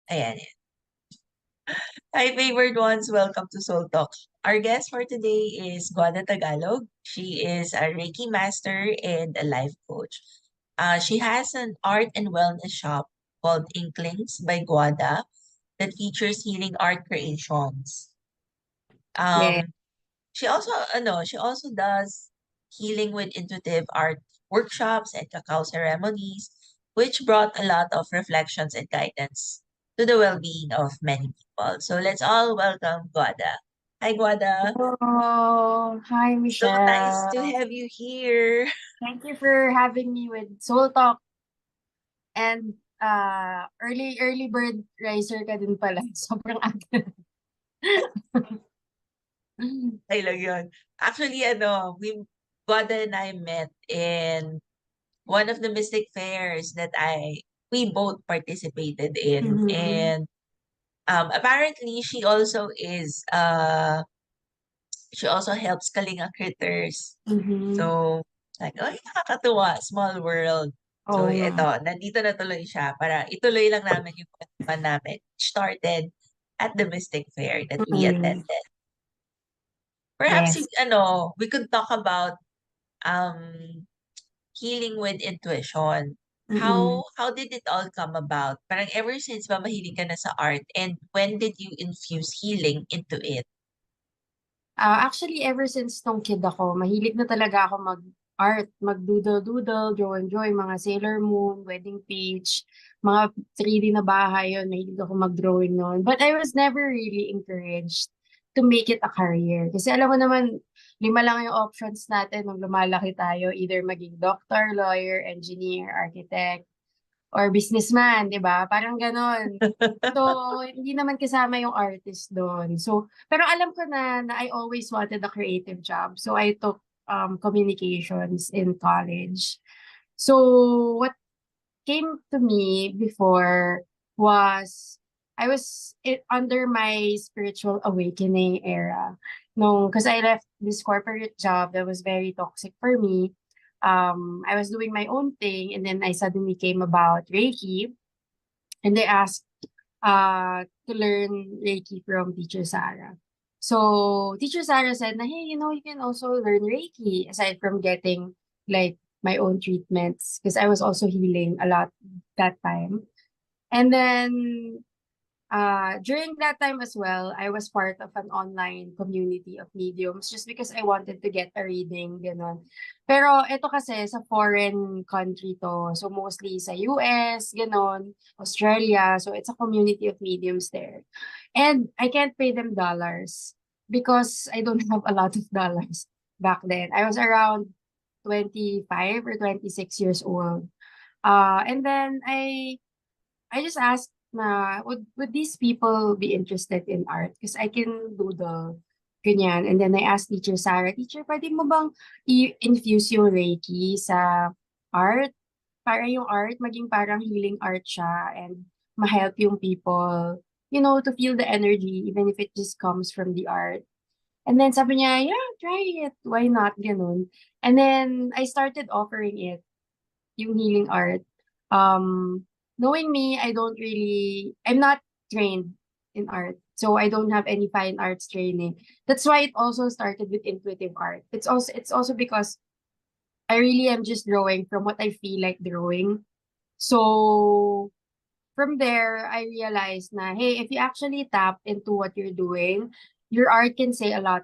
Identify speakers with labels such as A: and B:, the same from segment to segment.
A: Ayan. Hi, favored ones. Welcome to Soul Talk. Our guest for today is Guada Tagalog. She is a Reiki master and a life coach. She has an art and wellness shop called Inklings by Guada that features healing art creations.
B: Yeah.
A: Um, she also does healing with intuitive art workshops and cacao ceremonies, which brought a lot of reflections and guidance to the well-being of many people. So let's all welcome Guada. Hi, Guada.
B: Oh, hi,
A: So nice to
B: Michelle.
A: have you here.
B: Thank you for having me with Soul Talk and early bird riser ka din pala. Sobrang aga.
A: Ay lang yun. Actually, Guada and I met in one of the Mystic Fairs that we both participated in.
B: Mhm.
A: And apparently she also helps Kalinga Critters.
B: Mhm.
A: So, like, oh, nakakatuwa, small world. So,
B: Oo nga.
A: eto, nandito na tuloy siya para ituloy lang namin yung kwentuhan namin. Started at the Mystic Fair that we
B: Mm.
A: attended. Perhaps,
B: Yes.
A: we could talk about um healing with intuition.
B: Mm-mm.
A: How did it all come about? Parang ever since ba mahilig ka na sa art, and when did you infuse healing into it?
B: Actually, ever since nung kid ako, mahilig na talaga ako mag-art, mag-doodle-doodle, drawing-drawing, mga Sailor Moon, wedding page, mga 3D na bahay yun, mahilig ako mag-drawing noon. But I was never really encouraged to make it a career. Kasi alam mo naman, 5 lang yung options natin nung lumalaki tayo, either maging doctor, lawyer, engineer, architect, or businessman, 'di ba? Parang gano'n. So, hindi naman kasama yung artist do'n. So, pero alam ko na I always wanted a creative job. So, I took communications in college. So, what came to me before was I was under my spiritual awakening era. No, because I left this corporate job that was very toxic for me. I was doing my own thing, and then I suddenly came about Reiki, and they asked to learn Reiki from Teacher Sarah. So Teacher Sarah said, na, hey, you can also learn Reiki aside from getting like my own treatments because I was also healing a lot that time. And then during that time as well, I was part of an online community of mediums just because I wanted to get a reading, gano'n. Pero ito kasi sa foreign country to. So mostly sa US, gano'n, Australia. So it's a community of mediums there. And I can't pay them dollars because I don't have a lot of dollars back then. I was around 25 or 26 years old. And then I just asked na, would these people be interested in art? Because I can do the ganyan. And then I asked Teacher Sarah, Teacher, pwede mo bang i-infuse yung Reiki sa art? Para yung art, maging parang healing art siya and ma-help yung people, to feel the energy, even if it just comes from the art. And then sabi niya, yeah, try it. Why not? Ganun. And then I started offering it yung healing art. Um, Knowing me, I'm not trained in art. So I don't have any fine arts training. That's why it also started with intuitive art. It's also because I really am just drawing from what I feel like drawing. So from there, I realized na, hey, if you actually tap into what you're doing, your art can say a lot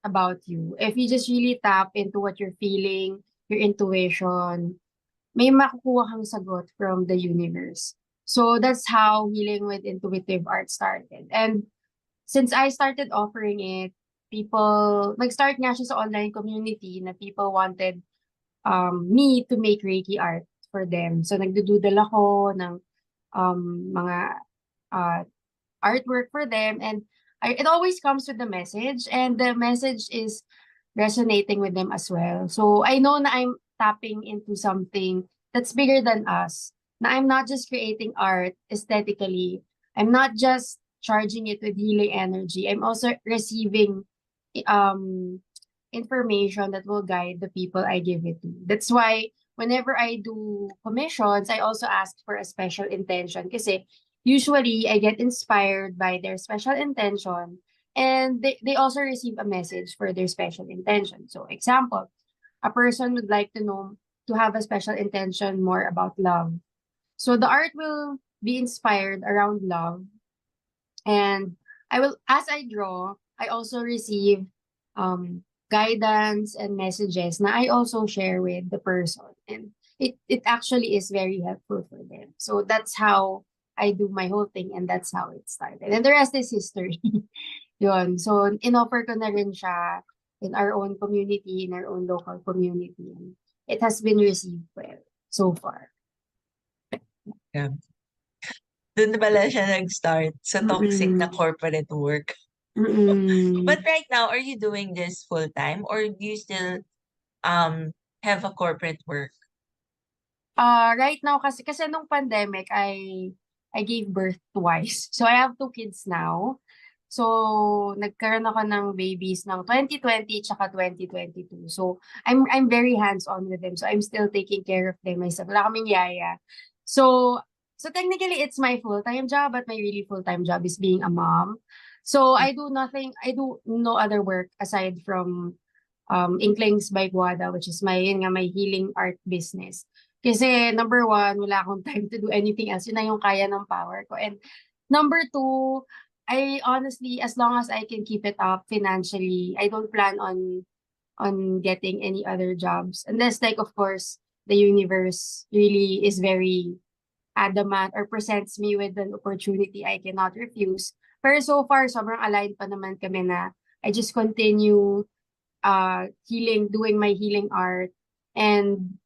B: about you. If you just really tap into what you're feeling, your intuition, may makukuha kang sagot from the universe. So that's how healing with intuitive art started. And since I started offering it, nag-start nga siya sa online community na people wanted me to make Reiki art for them. So nagdoodle ako ng mga uh, artwork for them. And it always comes with the message. And the message is resonating with them as well. So I know na I'm tapping into something that's bigger than us. Na I'm not just creating art aesthetically. I'm not just charging it with healing energy. I'm also receiving um information that will guide the people I give it to. That's why whenever I do commissions, I also ask for a special intention. Kasi Usually, I get inspired by their special intention, and they also receive a message for their special intention. So, example, a person would like to know to have a special intention more about love. So the art will be inspired around love, and I will, as I draw, I also receive guidance and messages na I also share with the person, and it actually is very helpful for them. So that's how I do my whole thing, and that's how it started. And the rest is history. Yun. So inoffer ko na rin siya in our own community, in our own local community. And it has been received well so far.
A: Yeah. Doon na pala siya nag-start sa toxic na
B: Mm-mm.
A: corporate work. But
B: Mm-mm.
A: right now, are you doing this full-time or do you still um have a corporate work?
B: Right now kasi nung pandemic, I gave birth twice. So I have two kids now. So nagkaroon ako ng babies ng 2020 tsaka 2022. So I'm very hands-on with them. So I'm still taking care of them myself. Wala kaming yaya. So so technically it's my full-time job, but my really full-time job is being a mom. So I do no other work aside from Inklings by Guada, which is my healing art business. Kasi number one, wala akong time to do anything else. Yun na yung kaya ng power ko. And number two, I honestly, as long as I can keep it up financially, I don't plan on getting any other jobs. Unless like of course, the universe really is very adamant or presents me with an opportunity I cannot refuse. Pero so far, sobrang aligned pa naman kami na I just continue doing my healing art, and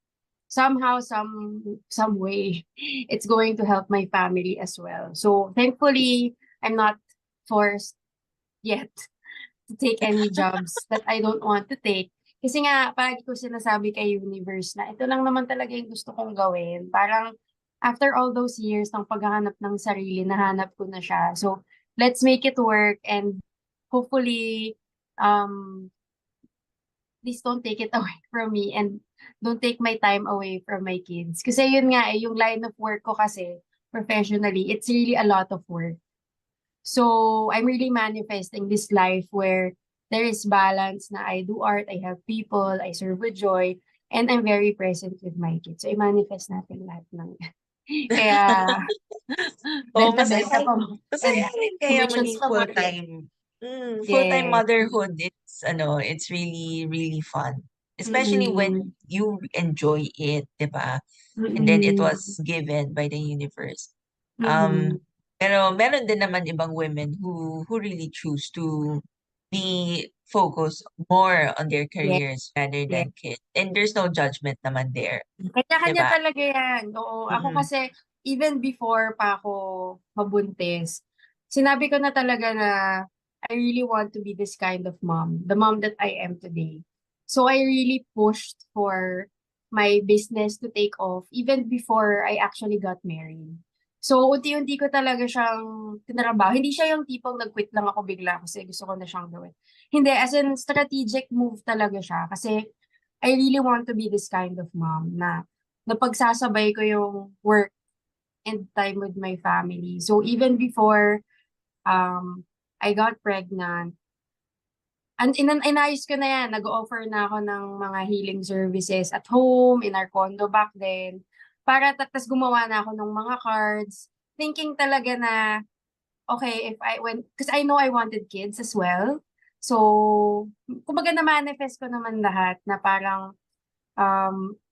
B: somehow some way it's going to help my family as well. So thankfully I'm not forced yet to take any jobs that I don't want to take. Kasi nga, palagi ko sinasabi kay universe na ito lang naman talaga yung gusto kong gawin. Parang after all those years ng paghahanap ng sarili, nahanap ko na siya. So let's make it work, and hopefully um please don't take it away from me, and don't take my time away from my kids. Kasi yun nga yung line of work ko kasi, professionally, it's really a lot of work. So, I'm really manifesting this life where there is balance na I do art, I help people, I serve with joy, and I'm very present with my kids. So, i-manifest natin lahat ng kaya,
A: Oh,
B: benta-benta pa
A: masaya
B: and
A: rin kaya
B: commissions
A: maging
B: pa muli.
A: full-time. Full-time
B: Yeah.
A: motherhood, it's really, really fun. Especially
B: Mm-mm.
A: when you enjoy it, 'di ba? And then it was
B: Mm-mm.
A: given by the universe.
B: Mm-mm.
A: Um, pero meron din naman ibang women who really choose to be focused more on their
B: Yeah.
A: careers rather
B: Yeah.
A: than kids. And there's no judgment naman there, 'di
B: Kanya-kanya
A: ba?
B: talaga yan, oo. Ako
A: Mm-mm.
B: kasi, even before pa ako mabuntis, sinabi ko na talaga na I really want to be this kind of mom, the mom that I am today. So I really pushed for my business to take off even before I actually got married. So unti-unti ko talaga siyang tinrabaho. Hindi siya yung tipong nag-quit lang ako bigla kasi gusto ko na siyang gawin. Hindi, as in strategic move talaga siya kasi I really want to be this kind of mom na napagsasabay ko yung work and time with my family. So even before I got pregnant, and inayos ko na yan, nag-offer na ako ng mga healing services at home, in our condo back then. Para tapos gumawa na ako ng mga cards, thinking talaga na, okay, because I know I wanted kids as well. So, kumbaga na-manifest ko naman lahat na parang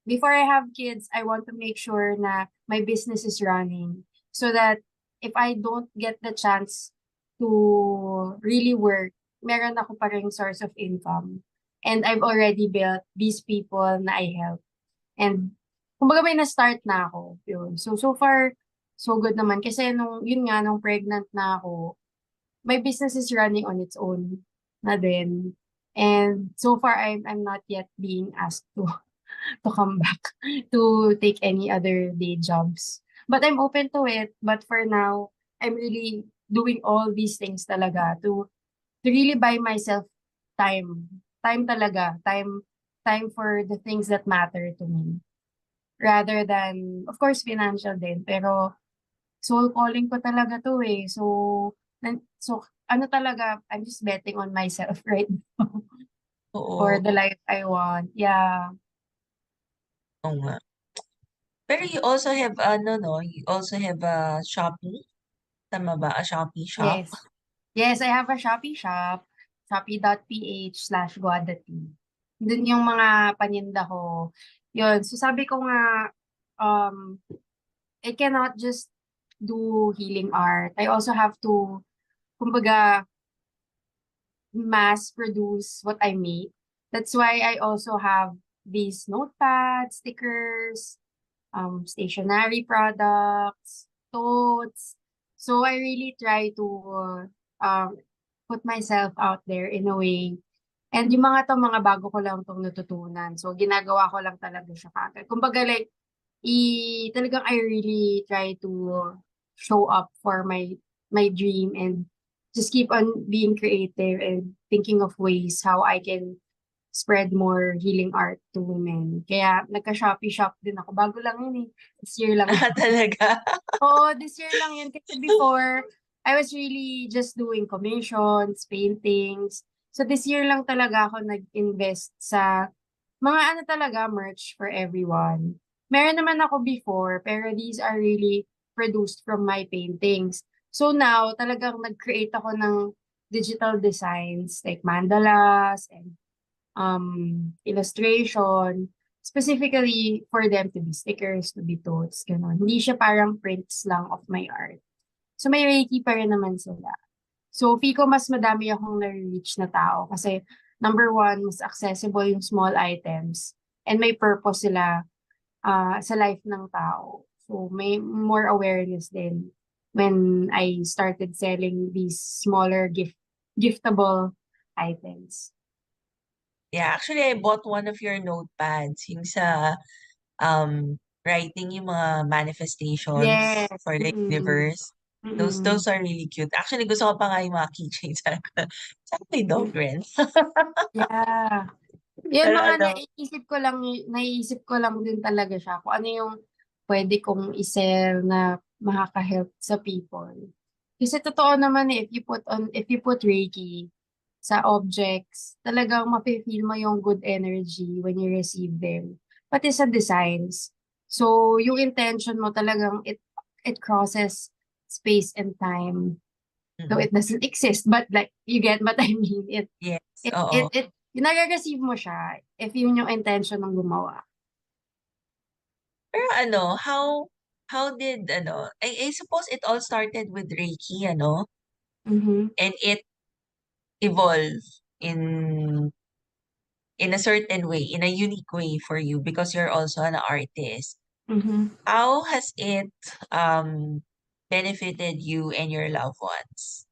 B: before I have kids, I want to make sure na my business is running so that if I don't get the chance to really work, meron ako pa ring source of income. And I've already built these people na I help. And kumbaga may na-start na ako. Yun. So far, so good naman. Kasi yun nga, nung pregnant na ako, my business is running on its own na din. And so far, I'm not yet being asked to come back to take any other day jobs. But I'm open to it. But for now, I'm really doing all these things talaga to really buy myself time. Time talaga. Time for the things that matter to me. Rather than, of course, financial din. Pero soul calling ko talaga 'to, eh. So ano talaga, I'm just betting on myself right now for
A: Oo,
B: the life I want. Yeah.
A: oo nga. Pero you also have ano 'no, you also have a Shopee, tama ba? A Shopee shop?
B: Yes. Yes, I have a Shopee shop, shopee.ph/guadat. Dun yung mga paninda ko. Yun, so sabi ko nga, um, I cannot just do healing art. I also have to, kumbaga, mass produce what I make. That's why I also have these notepads, stickers, stationery products, totes. So I really try to um, put myself out there in a way. And yung mga to, mga bago ko lang tong natutunan. So ginagawa ko lang talaga siya kagad. Kumbaga like, talagang I really try to show up for my dream and just keep on being creative and thinking of ways how I can spread more healing art to women. Kaya nagka-Shopee shop din ako. Bago lang yun, eh. This year lang
A: Ah,
B: yun.
A: talaga?
B: Oo, this year lang yun. Kasi before, I was really just doing commissions, paintings. So this year lang talaga ako nag-invest sa mga ano talaga, merch for everyone. Meron naman ako before, pero these are really produced from my paintings. So now, talagang nag-create ako ng digital designs like mandalas and illustration, specifically for them to be stickers, to be totes, gano'n. Hindi siya parang prints lang of my art. So may Reiki pa rin naman sila. So feel ko mas madami akong na-reach na tao kasi number one, mas accessible yung small items and may purpose sila sa life ng tao. So may more awareness din when I started selling these smaller giftable items.
A: Yeah, actually I bought one of your notepads, yung sa writing yung mga manifestations
B: Yes,
A: for the
B: mm.
A: universe. Those
B: Mm.
A: are really cute. Actually, gusto ko pa nga yung mga keychains. Sana may dog
B: Hmm,
A: rin.
B: yeah. Yun
A: Pero
B: mga
A: ano,
B: naiisip ko lang din talaga siya kung ano yung puwede kong i-sell na makaka-help sa people. Kasi totoo naman, eh, if you put Reiki sa objects, talagang mafi-feel mo yung good energy when you receive them, pati sa designs. So, yung intention mo talagang it crosses space and time. Though
A: mm,
B: it doesn't exist, but like, you get what I mean?
A: yes,
B: It
A: oo.
B: nare-receive mo siya if yun yung intention ng gumawa.
A: Pero ano, how did ano, I suppose it all started with Reiki, ano?
B: Mhm,
A: And it evolved in a certain way, in a unique way for you because you're also an artist.
B: mhm.
A: How has it benefited you and your loved ones?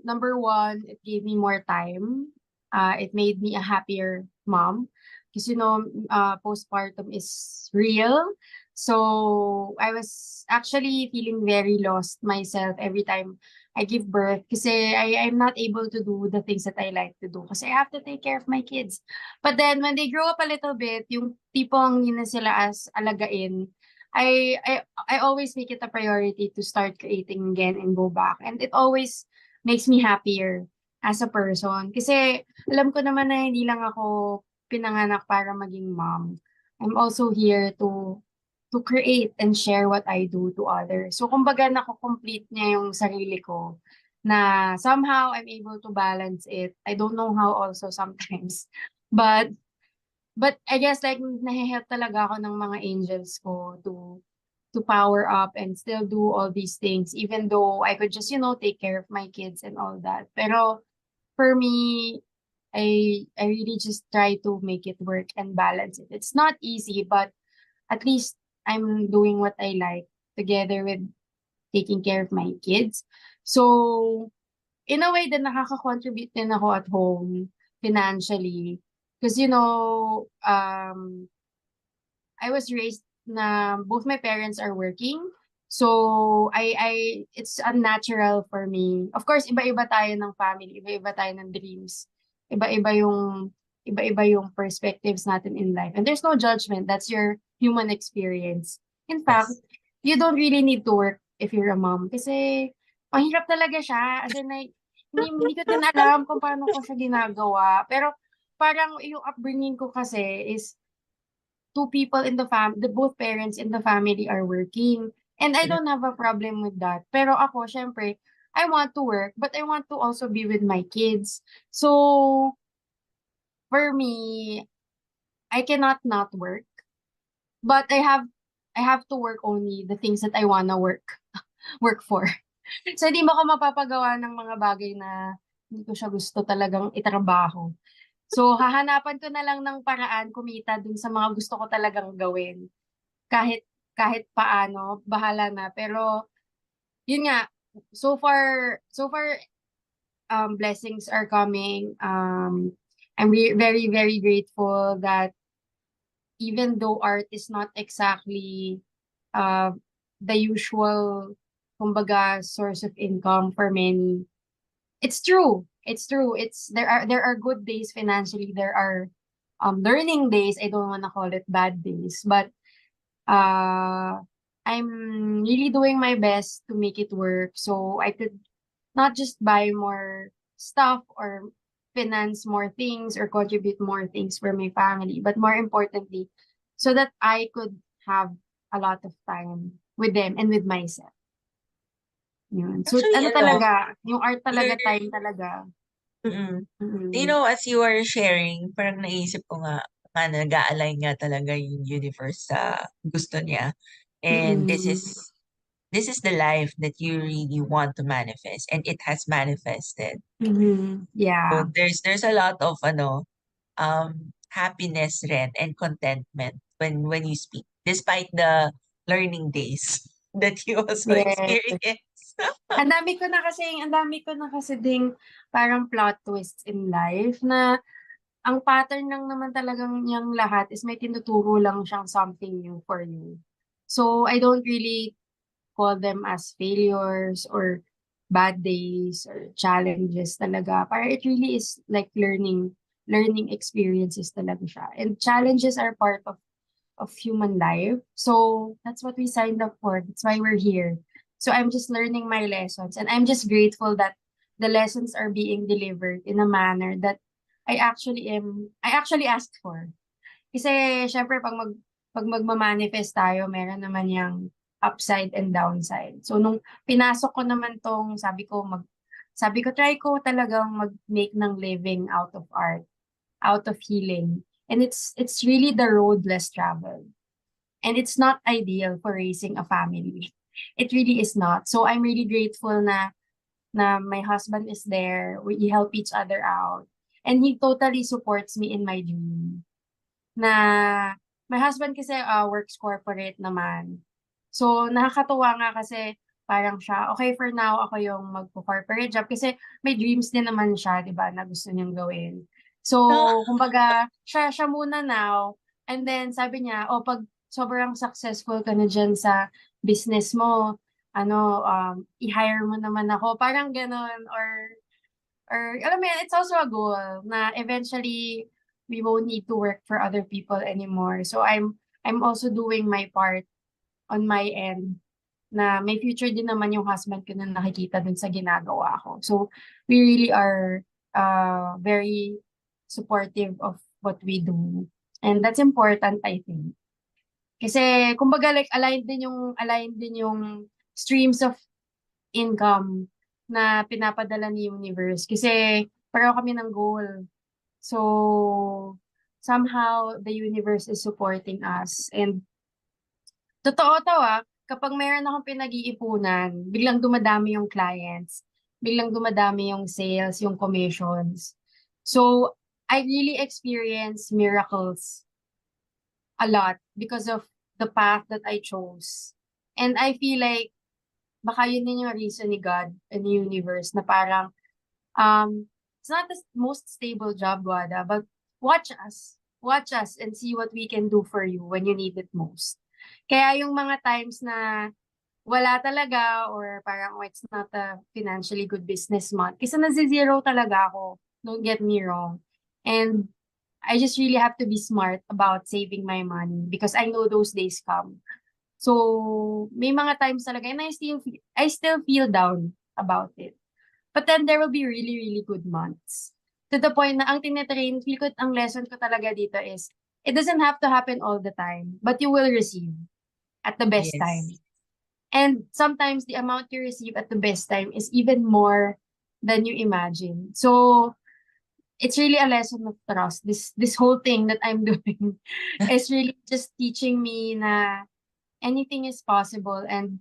B: Number one, it gave me more time. It made me a happier mom. Because, postpartum is real. So, I was actually feeling very lost myself every time I give birth. Kasi I'm not able to do the things that I like to do. Kasi I have to take care of my kids. But then, when they grow up a little bit, yung tipong yun na sila as alagain, I I I always make it a priority to start creating again and go back. And it always makes me happier as a person. Kasi alam ko naman na hindi lang ako pinanganak para maging mom. I'm also here to create and share what I do to others. So kumbaga nako-complete niya yung sarili ko na somehow I'm able to balance it. I don't know how also sometimes. But but I guess like nahe-help talaga ako ng mga angels ko to power up and still do all these things even though I could just, take care of my kids and all that. Pero for me, I really just try to make it work and balance it. It's not easy, but at least I'm doing what I like together with taking care of my kids. So, in a way, then nakaka-contribute din ako at home financially. Because, I was raised na both my parents are working. So, it's unnatural for me. Of course, iba-iba tayo ng family, iba-iba tayo ng dreams. Iba-iba yung, iba-iba yung perspectives natin in life. And there's no judgment. That's your human experience. In fact,
A: Yes.
B: you don't really need to work if you're a mom. Kasi, mahirap talaga siya. As in, like, hindi ko din alam kung paano ko siya ginagawa. Pero, parang yung upbringing ko kasi is two people in the family, both parents in the family are working. And I
A: Mm.
B: don't have a problem with that. Pero ako, syempre, I want to work, but I want to also be with my kids. So, for me, I cannot not work. But I have to work only the things that I wanna work for. So, hindi mo ako mapapagawa ng mga bagay na hindi ko siya gusto talagang itrabaho. So, hahanapan ko na lang ng paraan kumita dun sa mga gusto ko talagang gawin. Kahit kahit paano, bahala na. Pero, yun nga, so far, blessings are coming. I'm very, very grateful that even though art is not exactly uh, the usual, kumbaga, source of income for many, it's true. It's true. There are good days financially. There are learning days. I don't want to call it bad days, but uh, I'm really doing my best to make it work so I could not just buy more stuff or finance more things or contribute more things for my family, but more importantly, so that I could have a lot of time with them and with myself. Yun. So,
A: Actually,
B: ano talaga, yung art
A: you're,
B: talaga, time talaga.
A: mm.
B: Mm.
A: As you are sharing, parang naisip ko nga nag-a-align nga talaga yung universe sa gusto niya. And
B: Mm.
A: this is the life that you really want to manifest, and it has manifested.
B: Mhm.
A: So
B: Yeah.
A: there's a lot of happiness rin and contentment when you speak, despite the learning days that you also
B: Yes.
A: experience.
B: Ang dami ko na kasi ding parang plot twists in life na ang pattern lang naman talagang niyang lahat is may tinuturo lang siyang something new for you. So, I don't really call them as failures or bad days or challenges talaga. Para it really is like learning experiences talaga siya. And challenges are part of human life. So that's what we signed up for. That's why we're here. So I'm just learning my lessons and I'm just grateful that the lessons are being delivered in a manner that I actually asked for. Kasi syempre pag magma-manifest tayo, meron naman yang upside and downside. So nung pinasok ko naman tong sabi ko try ko talagang mag-make ng living out of art, out of healing. And it's really the road less traveled. And it's not ideal for raising a family. It really is not. So I'm really grateful na my husband is there. We help each other out. And he totally supports me in my dream. Na my husband kasi works corporate naman. So nakakatuwa nga kasi parang siya, okay for now ako yung magpo-corporate job kasi may dreams din naman siya, 'di ba, na gusto niyang gawin. So, kumbaga, siya muna now and then sabi niya, "Oh, pag sobrang successful ka na diyan sa business mo, i-hire mo naman ako." Parang gano'n or alam mo yun, it's also a goal na eventually we won't need to work for other people anymore. So I'm also doing my part on my end na may future din naman yung husband ko na nakikita dun sa ginagawa ko. So we really are very supportive of what we do. And that's important, I think. Kasi kumbaga like aligned din yung streams of income na pinapadala ni universe kasi pareho kami ng goal. So, somehow the universe is supporting us. And totoo to kapag meron akong pinag-iipunan, biglang dumadami yung clients, biglang dumadami yung sales, yung commissions. So, I really experience miracles a lot because of the path that I chose. And I feel like baka yun din yung reason ni God and the universe na parang, it's not the most stable job, Guada, but watch us. Watch us and see what we can do for you when you need it most. Kaya yung mga times na wala talaga or parang, oh, it's not a financially good business month. Kasi nazi-zero talaga ako. Don't get me wrong. And I just really have to be smart about saving my money because I know those days come. So, may mga times talaga and I still feel down about it. But then there will be really, really good months. To the point na ang feel ko ang lesson ko talaga dito is, it doesn't have to happen all the time, but you will receive at the best
A: Yes.
B: time. And sometimes the amount you receive at the best time is even more than you imagine. So, it's really a lesson of trust. This whole thing that I'm doing is really just teaching me na anything is possible, and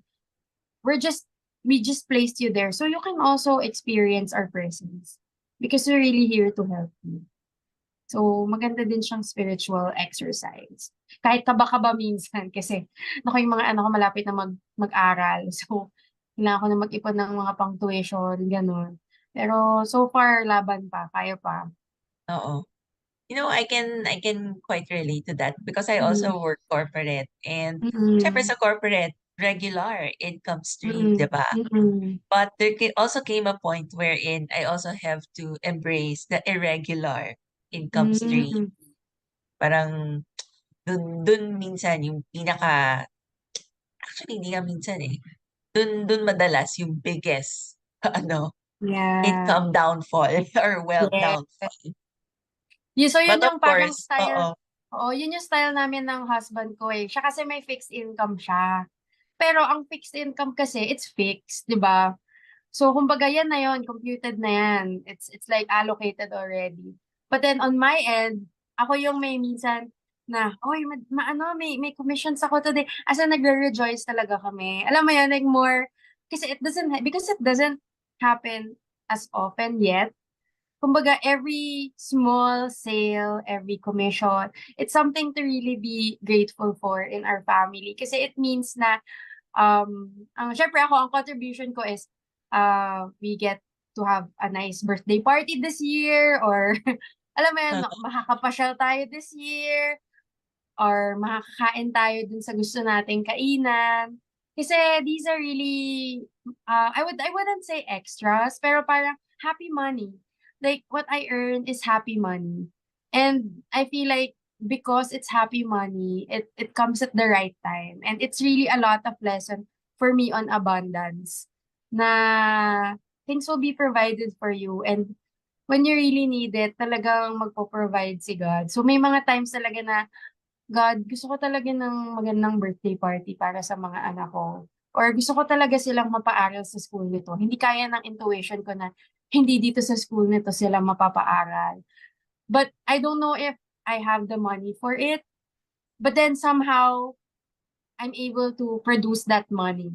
B: we're just we just placed you there so you can also experience our presence because we're really here to help you. So, maganda din siyang spiritual exercise. Kahit kaba-kaba minsan kasi naku, yung mga anak ko malapit na mag-aral. So, kailangan ko na mag-ipon ng mga pang-tuition, gano'n. Pero so far, laban pa, kaya pa.
A: Oo. I can quite relate to that because I
B: Mm,
A: also work corporate and syempre
B: mm,
A: sa corporate, regular income stream,
B: mm,
A: 'di ba?
B: mm,
A: But also came a point wherein I also have to embrace the irregular income stream.
B: mm.
A: Parang dun minsan yung actually hindi nga minsan eh. Dun madalas yung biggest
B: Yeah.
A: income downfall or wealth
B: Yeah.
A: downfall.
B: So yun
A: But of
B: yung parang
A: course,
B: style,
A: oo.
B: oo, yun yung style namin ng husband ko eh. Siya kasi may fixed income siya. Pero ang fixed income kasi, it's fixed, di ba? So, kumbaga yan na yun, computed na yan. It's like allocated already. But then on my end, ako yung may minsan na, oy, may commissions ako today. As in, nagre-rejoice talaga kami. Alam mo yan, like more, kasi because it doesn't happen as often yet. Kumbaga, every small sale, every commission, it's something to really be grateful for in our family. Kasi it means na syempre ako, ang contribution ko is, we get to have a nice birthday party this year, or alam mo yun, makakapasyal tayo this year, or makakakain tayo dun sa gusto nating kainan. Kasi these are really, I wouldn't say extras, pero parang happy money. Like, what I earn is happy money. And I feel like because it's happy money, it comes at the right time. And it's really a lot of lesson for me on abundance. Na things will be provided for you. And when you really need it, talagang magpo-provide si God. So may mga times talaga na, God, gusto ko talaga ng magandang birthday party para sa mga anak ko. Or gusto ko talaga silang mapaaral sa school nito. Hindi kaya ng intuition ko na hindi dito sa school nito sila mapapaaral. But I don't know if I have the money for it. But then somehow, I'm able to produce that money.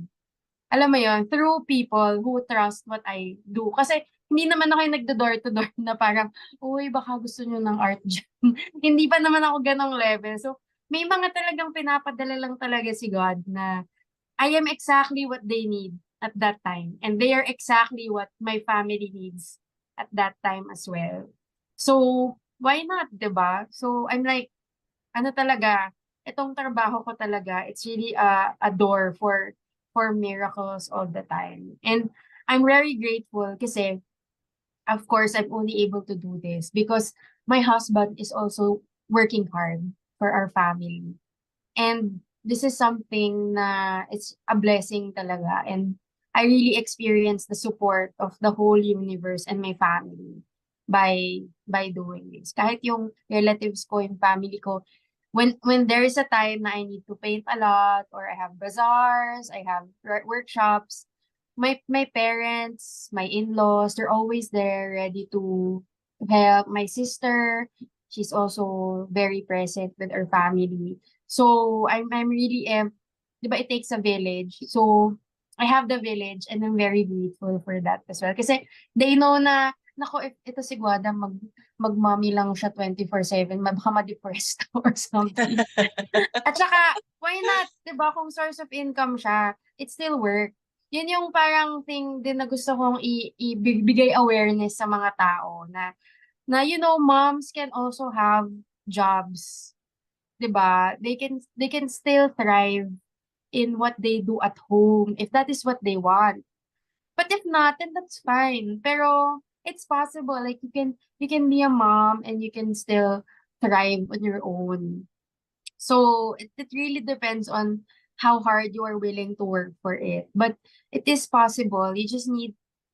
B: Alam mo yon, through people who trust what I do. Kasi hindi naman ako yung nagdo-door to door na parang, uy, baka gusto nyo ng art dyan. Hindi pa naman ako ganong level. So, may mga talagang pinapadala lang talaga si God na I am exactly what they need at that time. And they are exactly what my family needs at that time as well. So, why not, 'di ba? So, I'm like, ano talaga, itong trabaho ko talaga, it's really a door for miracles all the time. And I'm very grateful kasi, of course, I'm only able to do this because my husband is also working hard for our family. And this is something na it's a blessing talaga. And I really experienced the support of the whole universe and my family by doing this. Kahit yung relatives ko, yung family ko, when there is a time na I need to paint a lot, or I have bazaars, I have workshops, my parents, my in-laws, they're always there ready to help. My sister, she's also very present with her family. So I'm really 'di ba it takes a village. So I have the village and I'm very grateful for that as well. Kasi they know na nako, if ito si Guada mag-mommy lang siya 24/7, baka ma-depress or something. At saka, why not? 'Di ba kung source of income siya, it still work. Yun yung parang thing din na gusto kong ibigay awareness sa mga tao na moms can also have jobs, 'di ba? They can still thrive in what they do at home if that is what they want. But if not, then that's fine. Pero it's possible. Like you can be a mom and you can still thrive on your own. So it really depends on how hard you are willing to work for it. But it is possible. You just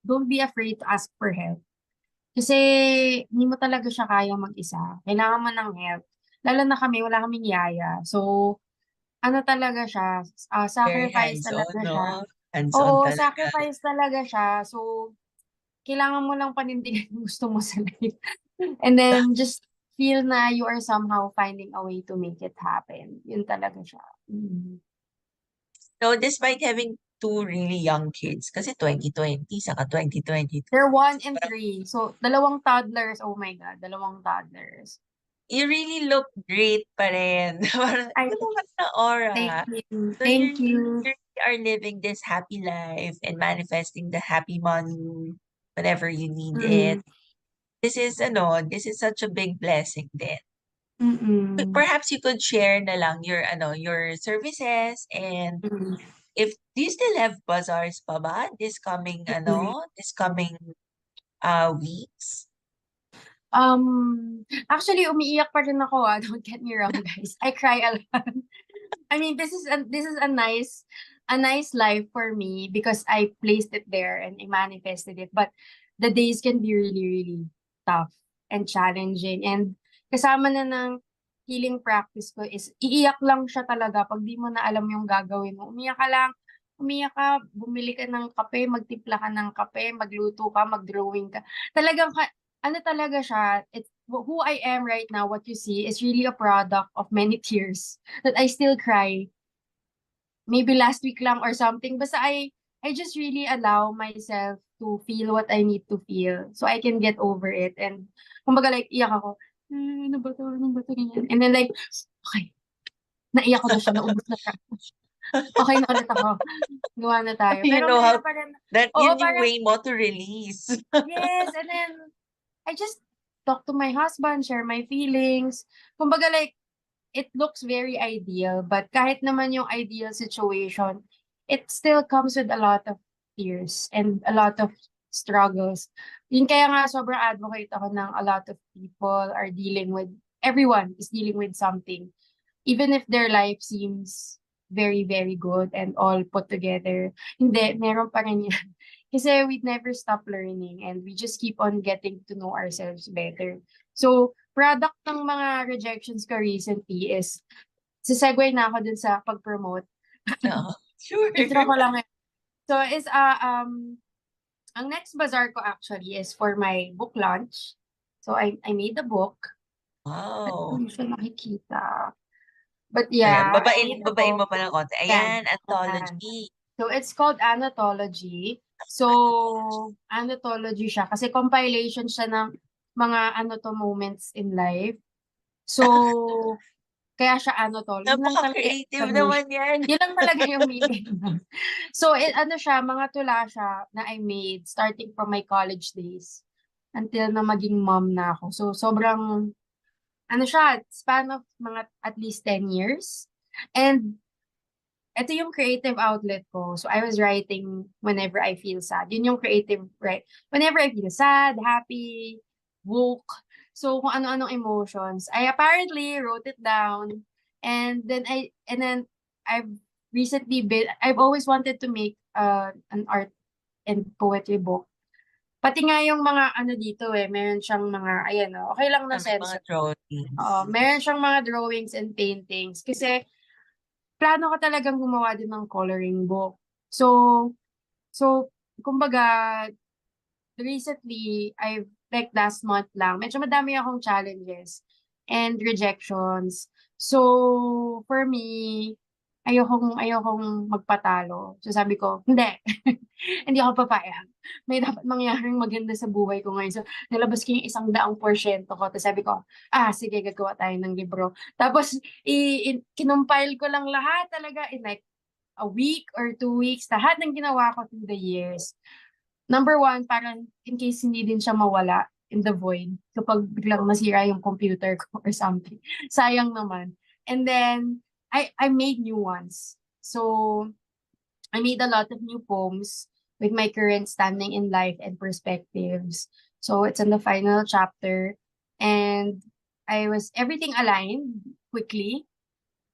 B: don't be afraid to ask for help. Kasi hindi mo talaga siya kaya mag-isa. Kailangan mo ng help. Lalo na kami, wala kaming yaya. So, ano talaga siya,
A: Very
B: sacrifice
A: hands-on,
B: talaga siya.
A: no? Hands-on
B: Oo,
A: talaga.
B: sacrifice talaga siya. So, kailangan mo lang panindigan yung gusto mo sa life. And then, just feel na you are somehow finding a way to make it happen. Yun talaga siya. Mm.
A: So, despite having two really young kids, kasi 2020, saka 2022,
B: They're 1 and
A: parang
B: 3. So, dalawang toddlers. Oh my God, dalawang toddlers.
A: you really look great pa rin. Parang
B: Ay,
A: iba naman na
B: thank
A: aura.
B: you.
A: So,
B: Thank you.
A: you are living this happy life and manifesting the happy money whenever you need it.
B: Mm.
A: This is such a big blessing din.
B: Mm.
A: Perhaps you could share na lang your services and
B: Mm.
A: if do you still have bazaars pa ba
B: Mm.
A: this coming weeks?
B: Actually, umiiyak pa rin ako, don't get me wrong, guys. I cry a lot. I mean, this is a nice life for me because I placed it there and I manifested it. But the days can be really, really tough and challenging. And kasama na ng healing practice ko is iiyak lang siya talaga pag di mo na alam yung gagawin mo. Umiyak ka lang, umiyak ka, bumili ka ng kape, magtimpla ka ng kape, magluto ka, mag-drawing ka. Talagang ano talaga siya, it's who I am right now, what you see is really a product of many tears that I still cry. Maybe last week lang or something. Basta I just really allow myself to feel what I need to feel so I can get over it. And kumbaga like iyak ako, ano ba to? Ano ba to? Ganyan. And then like, okay, naiyak ko na siya, naubos na siya. Okay na ulit ako. Gawa na tayo.
A: You
B: Pero
A: know how
B: meron pa rin,
A: that
B: oo,
A: yun yung
B: parang,
A: way mo to release.
B: yes, and then I just talk to my husband, share my feelings. Kumbaga like, it looks very ideal, but kahit naman yung ideal situation, it still comes with a lot of tears and a lot of struggles. Yun kaya nga sobrang advocate ako ng a lot of people are dealing with, everyone is dealing with something. Even if their life seems very, very good and all put together, hindi, meron pa rin yan. Kasi we never stop learning and we just keep on getting to know ourselves better. So, product ng mga rejections ko recently is, sisegue na ako dun sa pag-promote.
A: Oo, sure.
B: Intro ko lang. So, ang next bazaar ko actually is for my book launch. So, I made the book. At
A: Wow.
B: hindi siya nakikita. But
A: Ayan,
B: yeah, I
A: babain
B: made the
A: babain
B: book.
A: mo pa ng konti.
B: Yan.
A: Ayan, anthology.
B: So, it's called Anthology. So, Anthology siya kasi compilation siya ng mga moments in life. So, kaya siya Anthology. Yun lang talaga yung
A: Napaka-creative
B: explanation.
A: naman yan.
B: Yun lang talaga yung meaning. So, siya, mga tula siya na I made starting from my college days until na maging mom na ako. So, sobrang, siya, span of mga at least 10 years. And ito yung creative outlet ko. So, I was writing whenever I feel sad. Yun yung creative, right? Whenever I feel sad, happy, woke. So, kung ano-anong emotions. I apparently wrote it down. And then, I've I've always wanted to make an art and poetry book. Pati nga yung mga dito meron siyang mga, ayan okay lang na
A: May mga
B: sensor.
A: drawings.
B: Meron siyang mga drawings and paintings. Kasi, plano ko talagang gumawa din ng coloring book. So, kumbaga, recently, like last month lang, medyo madami akong challenges and rejections. So, for me, ayokong magpatalo. So, sabi ko, hindi. Hindi ako papayag. May dapat mangyaring maganda sa buhay ko ngayon. So, nilabas ko yung 100% ko. Tapos sabi ko, sige, gagawa tayo ng libro. Tapos, kinumpile ko lang lahat talaga in like a week or 2 weeks. Lahat ng ginawa ko through the years. Number one, parang in case hindi din siya mawala in the void kapag biglang nasira yung computer ko or something. Sayang naman. And then, I made new ones. So, I made a lot of new poems with my current standing in life and perspectives. So, it's in the final chapter. And everything aligned quickly.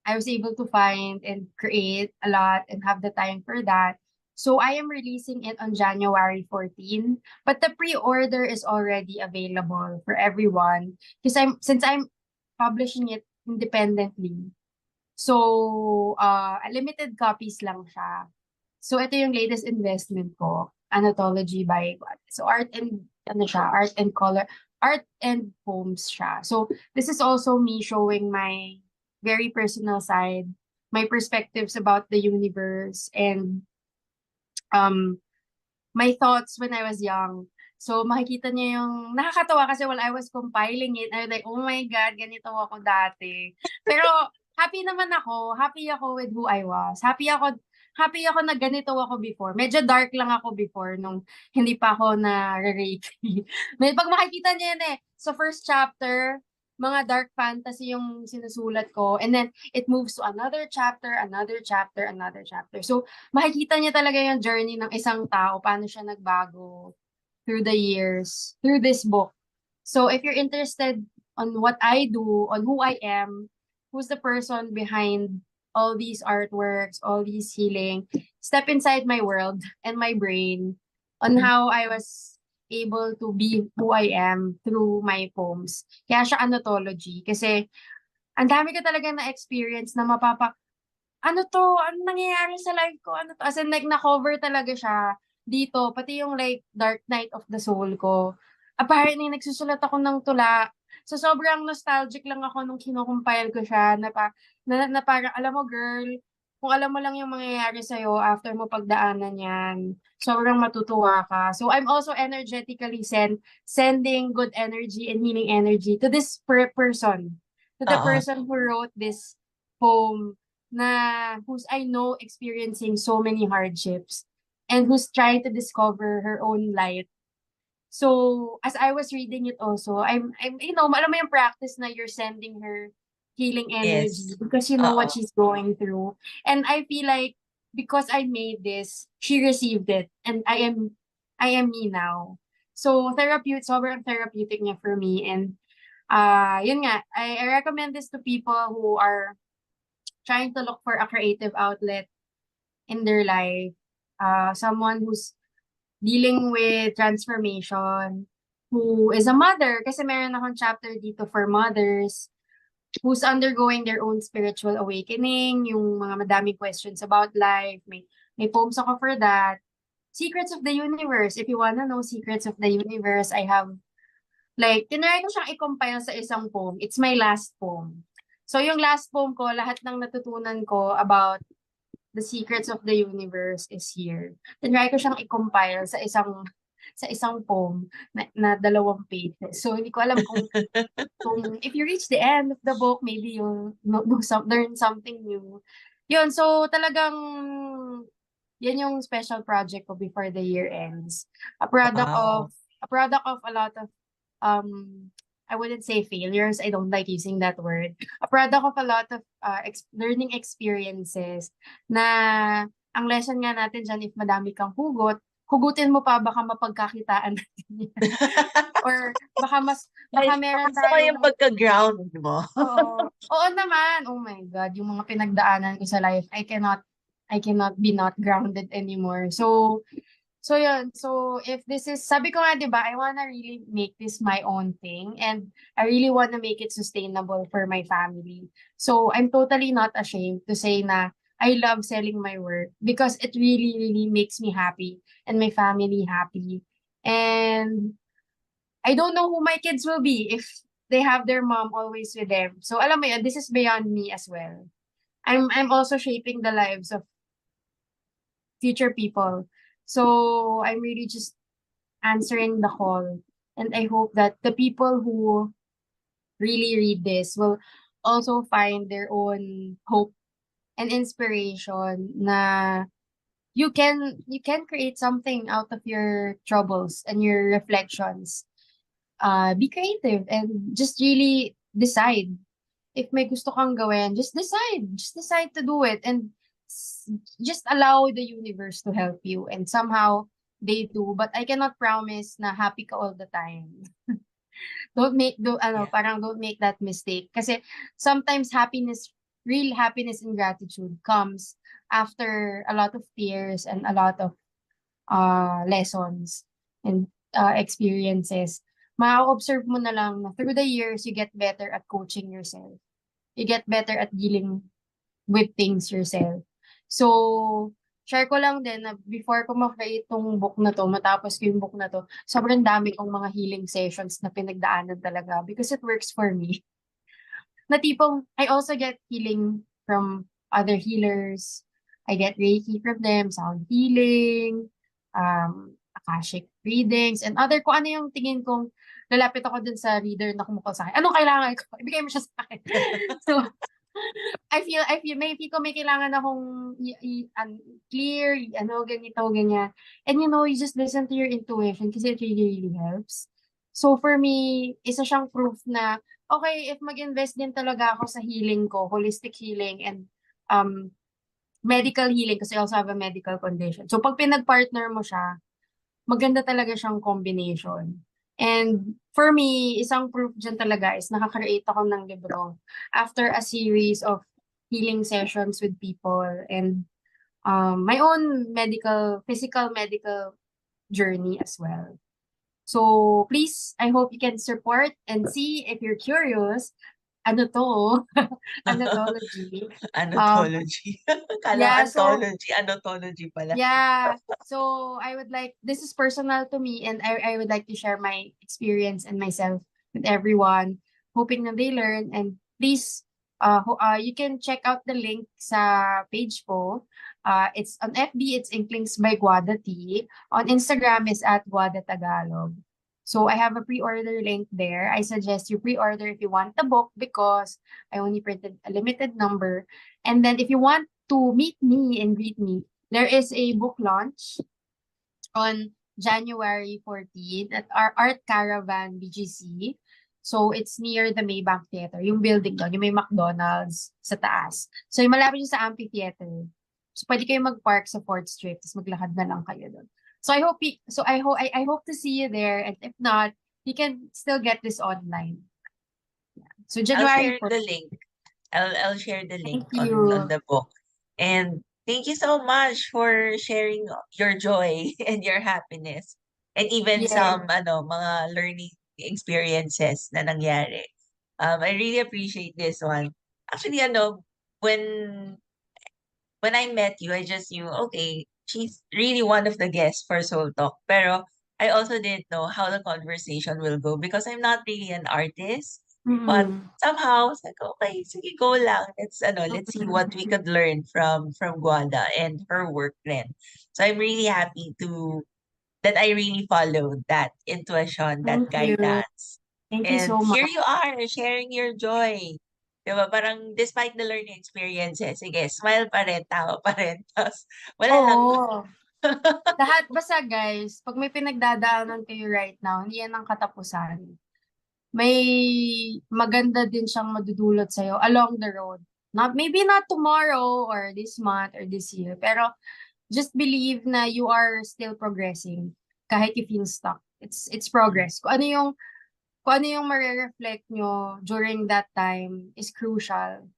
B: I was able to find and create a lot and have the time for that. So I am releasing it on January 14, but the pre-order is already available for everyone because since I'm publishing it independently. So limited copies lang siya. So ito yung latest investment ko, Anthology by Guada. So art and poems siya. So this is also me showing my very personal side, my perspectives about the universe and um my thoughts when I was young. So makikita niyo yung nakakatawa kasi while I was compiling it, I was like, oh my God, ganito ako dati. Pero happy naman ako. Happy ako with who I was. Happy ako na ganito ako before. Medyo dark lang ako before nung hindi pa ako na Reiki. Pag makikita niyo yan so first chapter, mga dark fantasy yung sinusulat ko. And then it moves to another chapter, another chapter, another chapter. So makikita niya talaga yung journey ng isang tao, paano siya nagbago through the years, through this book. So if you're interested on what I do, on who I am, who's the person behind all these artworks, all these healing, step inside my world and my brain on how I was able to be who I am through my poems. Kaya siya anthology. Kasi ang dami ko talaga na-experience na ano to? Ano nangyayari sa life ko? Ano to? As in, like, na-cover talaga siya dito. Pati yung, like, Dark Night of the Soul ko. Apparently, nagsusulat ako ng tula. So, sobrang nostalgic lang ako nung kinukumpile ko siya na parang, alam mo, girl, kung alam mo lang yung mangyayari sa'yo after mo pagdaanan yan, sobrang matutuwa ka. So, I'm also energetically sending good energy and healing energy to this person. To the
A: Oo.
B: person who wrote this poem who's I know experiencing so many hardships and who's trying to discover her own light. So as I was reading it also, I'm alam mo yung practice na you're sending her healing energy
A: Yes.
B: because you know what
A: Oo.
B: she's going through. And I feel like because I made this, she received it and I am me now. So sobrang therapeutic niya for me and yun nga, I recommend this to people who are trying to look for a creative outlet in their life, someone who's dealing with transformation, who is a mother, kasi meron akong chapter dito for mothers, who's undergoing their own spiritual awakening, yung mga madaming questions about life, may poems ako for that. Secrets of the Universe, if you wanna know Secrets of the Universe, I have, like, tinry ko siyang i-compile sa isang poem. It's my last poem. So, yung last poem ko, lahat ng natutunan ko about the secrets of the universe is here. Tinry ko siyang i-compile sa isang poem na 2 pages. So, hindi ko alam kung if you reach the end of the book, maybe you'll learn something new. Yun, so talagang yan yung special project ko before the year ends. A product of
A: Wow.
B: a product of a lot of I wouldn't say failures. I don't like using that word. A product of a lot of learning experiences na ang lesson nga natin dyan, if madami kang hugutin mo pa, baka mapagkakitaan natin yan. Or
A: Ay,
B: baka meron
A: gusto ko yung
B: tayong,
A: pagka-ground mo.
B: oo, oo naman, oh my God, yung mga pinagdaanan ko sa life, I cannot be not grounded anymore. So yun, so if this is, sabi ko nga 'di ba, I wanna really make this my own thing and I really wanna make it sustainable for my family. So I'm totally not ashamed to say na I love selling my work because it really, really makes me happy and my family happy. And I don't know who my kids will be if they have their mom always with them. So alam mo yun, this is beyond me as well. I'm also shaping the lives of future people. So I'm really just answering the call. And I hope that the people who really read this will also find their own hope and inspiration na you can create something out of your troubles and your reflections. Be creative and just really decide. If may gusto kang gawin, just decide. Just decide to do it and s- just allow the universe to help you. And somehow they do, but I cannot promise na happy ka all the time. Don't make
A: Yeah.
B: parang don't make that mistake kasi sometimes happiness real happiness and gratitude comes after a lot of tears and a lot of lessons and experiences. Ma-observe mo na lang na through the years, you get better at coaching yourself. You get better at dealing with things yourself. So, share ko lang din na before ko ma-create tong book na to, matapos ko yung book na to, sobrang dami kong mga healing sessions na pinagdaanan talaga because it works for me. Na tipong, I also get healing from other healers. I get Reiki from them, sound healing, Akashic readings, and other kung ano yung tingin kong lalapit ako dun sa reader na kumukha sa akin. Anong kailangan ko? Ibigay mo siya sa akin. So, may kailangan akong clear, ganito, ganyan. And you just listen to your intuition kasi it really, really helps. So for me, isa siyang proof na, okay, if mag-invest din talaga ako sa healing ko, holistic healing and medical healing kasi I also have a medical condition. So pag pinag-partner mo siya, maganda talaga siyang combination. And for me, isang proof dyan talaga is nakaka-create ako ng libro after a series of healing sessions with people and my own physical medical journey as well. So please, I hope you can support and see if you're curious, ano to? Anthology.
A: Anthology. Kala
B: Yeah, so
A: anthology, anthology pala.
B: yeah. So I would like, this is personal to me and I would like to share my experience and myself with everyone, hoping that they learn. And please, you can check out the link sa page ko. It's on FB, it's Inklings by Guada T. On Instagram is at Guada Tagalog. So I have a pre-order link there. I suggest you pre-order if you want the book because I only printed a limited number. And then if you want to meet me and greet me, there is a book launch on January 14 at our Art Caravan BGC. So it's near the Maybank Theater, yung building doon, yung may McDonald's sa taas. So yung malapit yung sa amphitheater. So pwede kayo mag-park sa 4th Street, tapos maglakad na lang kayo doon. So I hope to see you there, and if not, you can still get this online. Yeah. So
A: I'll
B: January
A: share
B: 4th.
A: the link. I'll share the link
B: Thank
A: on
B: you.
A: the book. And thank you so much for sharing your joy and your happiness. And even
B: Yeah.
A: some mga learning experiences na nangyari. I really appreciate this one. Actually, when when I met you, I just knew, okay, she's really one of the guests for Soul Talk. Pero I also didn't know how the conversation will go because I'm not really an artist. But
B: Mm-mm.
A: somehow, it's like, okay, sige, go lang. Let's see what we could learn from Guada and her work then. So I'm really happy that I really followed that intuition, that
B: Thank you.
A: guidance.
B: Thank you
A: And
B: so
A: here
B: much.
A: you are, sharing your joy. Diba? Parang despite the learning experiences, sige, smile pa rin, tawa pa rin. Tapos, wala lang.
B: Oo. Lahat basta guys, 'pag may pinagdadaanan kayo right now, hindi yan ang katapusan. May maganda din siyang madudulot sa'yo along the road. Maybe not tomorrow or this month or this year, pero just believe na you are still progressing kahit you feel stuck. It's progress. Kung ano yung mare-reflect nyo during that time is crucial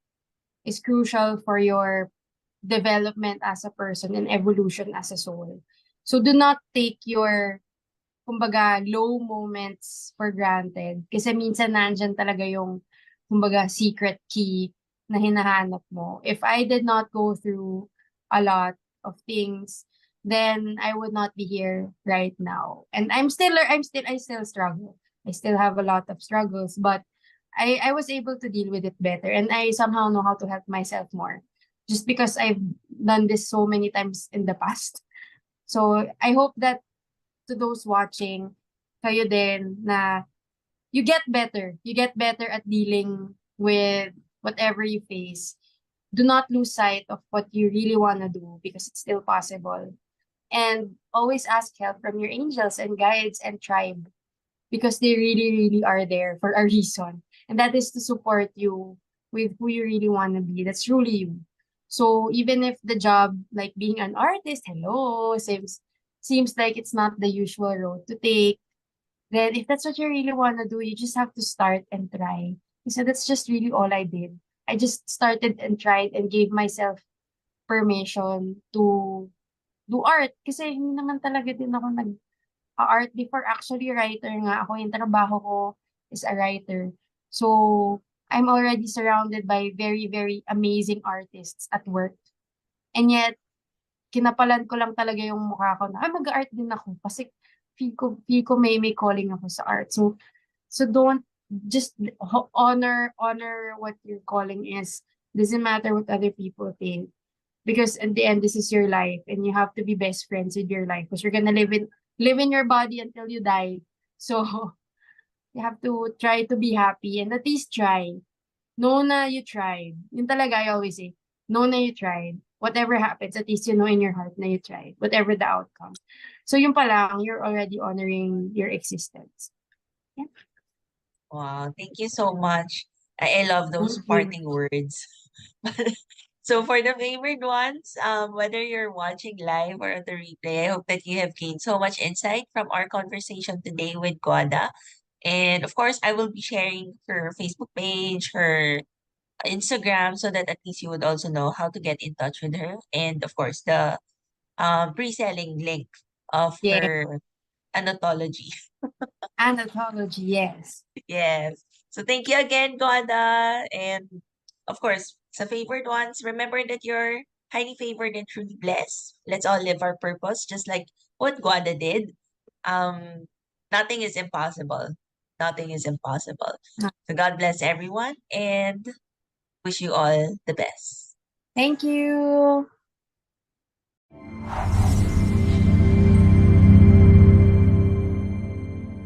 B: for your development as a person and evolution as a soul. So do not take your, kumbaga, low moments for granted. Kasi minsan nandyan talaga yung, kumbaga, secret key na hinahanap mo. If I did not go through a lot of things, then I would not be here right now. And I still struggle. I still have a lot of struggles, but I was able to deal with it better. And I somehow know how to help myself more. Just because I've done this so many times in the past. So I hope that to those watching, kayo din na you get better. You get better at dealing with whatever you face. Do not lose sight of what you really want to do because it's still possible. And always ask help from your angels and guides and tribe because they really, really are there for a reason. And that is to support you with who you really want to be. That's truly you. So even if the job, like being an artist, hello, seems like it's not the usual road to take, then if that's what you really want to do, you just have to start and try. So that's just really all I did. I just started and tried and gave myself permission to do art. Kasi hindi naman talaga din ako nag-art before. Actually, writer nga ako. Yung trabaho ko is a writer. So, I'm already surrounded by very, very amazing artists at work. And yet, kinapalan ko lang talaga yung mukha ko na, mag-art din ako. Kasi feel ko may calling ako sa art. So don't just honor what your calling is. Doesn't matter what other people think. Because at the end, this is your life and you have to be best friends with your life because you're gonna live in your body until you die. So you have to try to be happy and at least try. Know na you tried. Yun talaga, I always say, know na you tried. Whatever happens, at least you know in your heart na you tried. Whatever the outcome. So yun pa lang, you're already honoring your existence. Yeah.
A: Wow, thank you so much. I love those
B: Thank you.
A: parting words. So for the favorite ones, whether you're watching live or on the replay, I hope that you have gained so much insight from our conversation today with Guada. And of course, I will be sharing her Facebook page, her Instagram, so that at least you would also know how to get in touch with her. And of course, the pre-selling link of
B: Yeah.
A: her anatology.
B: Anthology, yes.
A: Yes. So thank you again, Guada. And of course, sa favored ones, remember that you're highly favored and truly blessed. Let's all live our purpose, just like what Guada did. Um, Nothing is impossible. Nothing is impossible. So God bless everyone and wish you all the best.
B: Thank you.